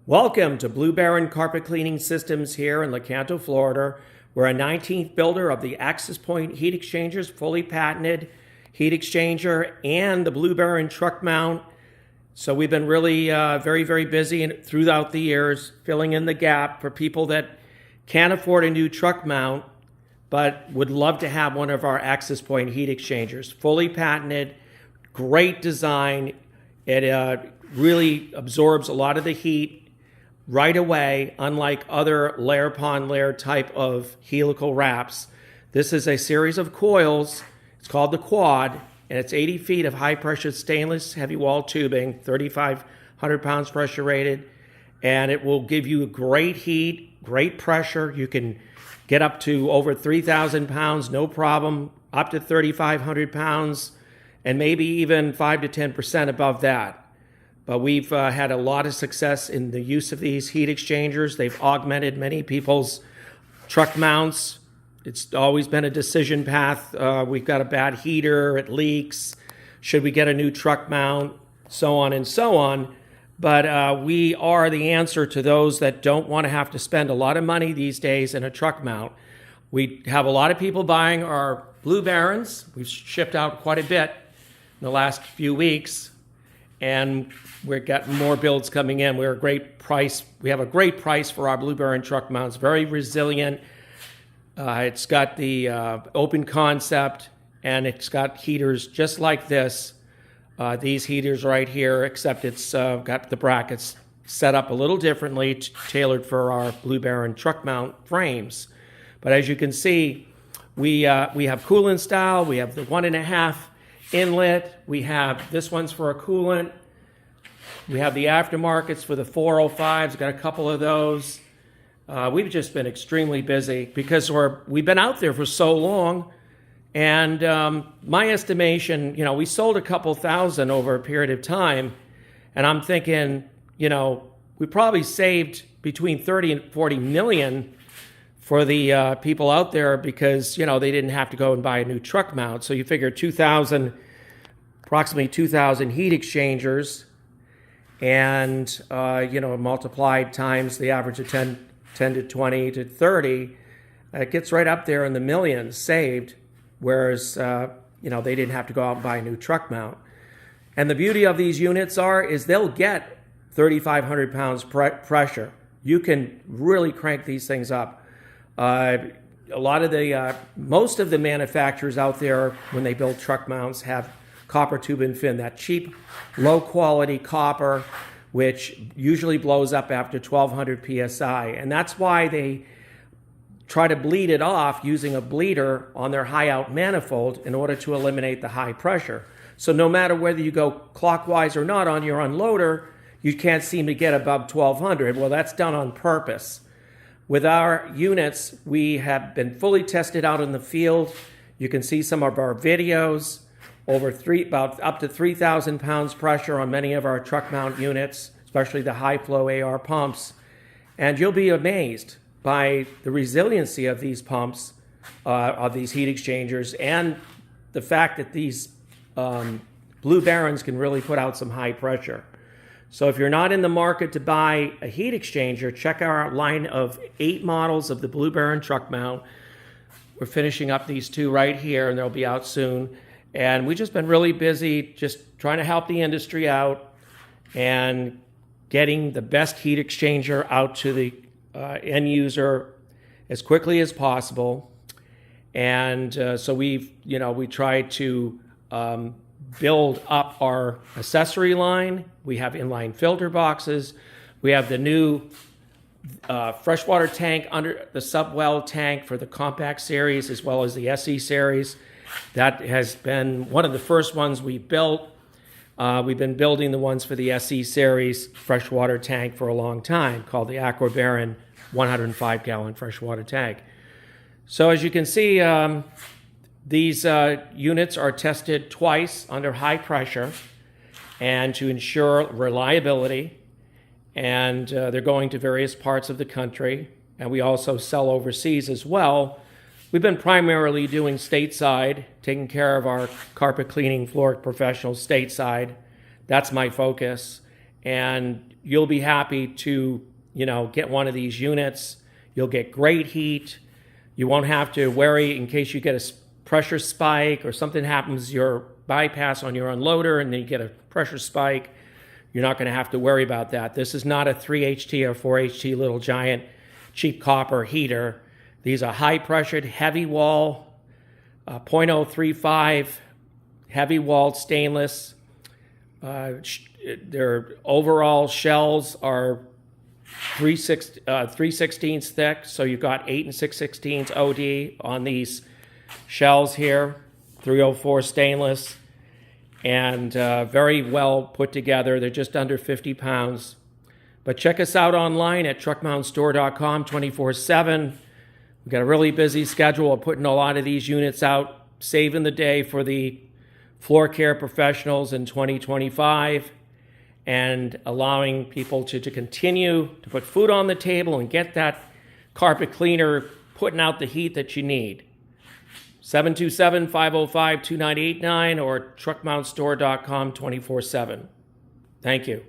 Welcome to Blue Baron Carpet Cleaning Systems here in Lecanto, Florida. We're a 19th builder of the Access Point heat exchangers, fully patented heat exchanger, and the Blue Baron truck mount. So we've been really very busy throughout the years, filling in the gap for people that can't afford a new truck mount, but would love to have one of our Access Point heat exchangers. Fully patented, great design. It really absorbs a lot of the heat right away, unlike other layer upon layer type of helical wraps. This is a series of coils. It's called the Quad, and it's 80 feet of high pressure stainless heavy wall tubing, 3,500 pounds pressure rated, and it will give you great heat, great pressure. You can get up to over 3,000 pounds, no problem, up to 3,500 pounds, and maybe even 5 to 10% above that. But we've had a lot of success in the use of these heat exchangers. They've augmented many people's truck mounts. It's always been a decision path. We've got a bad heater, it leaks. Should we get a new truck mount? So on and so on. But we are the answer to those that don't want to have to spend a lot of money these days in a truck mount. We have a lot of people buying our Blue Barons. We've shipped out quite a bit in the last few weeks, and we're getting more builds coming in. We're a great price. We have a great price for our Blue Baron truck mounts. Very resilient. It's got the open concept, and it's got heaters just like this. These heaters right here, except it's got the brackets set up a little differently, tailored for our Blue Baron truck mount frames. But as you can see, we have coolant style. We have the 1.5 inlet. We have, this one's for a coolant. We have the aftermarkets for the 405s. Got a couple of those. We've just been extremely busy because we've been out there for so long. And my estimation, we sold a couple thousand over a period of time. And I'm thinking, we probably saved between 30 and 40 million for the people out there because, they didn't have to go and buy a new truck mount. So you figure approximately 2,000 heat exchangers, and multiplied times the average of 10 to 20 to 30, it gets right up there in the millions saved, whereas they didn't have to go out and buy a new truck mount. And the beauty of these units is they'll get 3,500 pounds pressure. You can really crank these things up. Most of the manufacturers out there, when they build truck mounts, have copper tube and fin, that cheap, low-quality copper, which usually blows up after 1,200 psi. And that's why they try to bleed it off using a bleeder on their high-out manifold in order to eliminate the high pressure. So no matter whether you go clockwise or not on your unloader, you can't seem to get above 1,200. Well, that's done on purpose. With our units, we have been fully tested out in the field. You can see some of our videos. About up to 3,000 pounds pressure on many of our truck mount units, especially the high flow AR pumps. And you'll be amazed by the resiliency of these pumps, of these heat exchangers, and the fact that these Blue Barons can really put out some high pressure. So if you're not in the market to buy a heat exchanger, check our line of 8 models of the Blue Baron truck mount. We're finishing up these 2 right here, and they'll be out soon. And we've just been really busy just trying to help the industry out and getting the best heat exchanger out to the end user as quickly as possible. And so we try to build up our accessory line. We have inline filter boxes. We have the new freshwater tank under the subwell tank for the compact series, as well as the SE series. That has been one of the first ones we built. We've been building the ones for the SE series freshwater tank for a long time, called the Aqua Baron 105-gallon freshwater tank. So as you can see, these units are tested twice under high pressure and to ensure reliability. And they're going to various parts of the country. And we also sell overseas as well. We've been primarily doing stateside, taking care of our carpet cleaning floor professionals stateside. That's my focus. and you'll be happy to, get one of these units. You'll get great heat. You won't have to worry in case you get a pressure spike or something happens, your bypass on your unloader, and then you get a pressure spike. You're not going to have to worry about that. This is not a 3HT or 4HT little giant cheap copper heater. These are high pressured, heavy wall, 0.035 heavy walled stainless. Their overall shells are 3/16 thick, so you've got 8 6/16 OD on these shells here, 304 stainless, and very well put together. They're just under 50 pounds. But check us out online at truckmountstore.com 24/7. We've got a really busy schedule of putting a lot of these units out, saving the day for the floor care professionals in 2025, and allowing people to continue to put food on the table and get that carpet cleaner putting out the heat that you need. 727-505-2989 or truckmountstore.com 24/7. Thank you.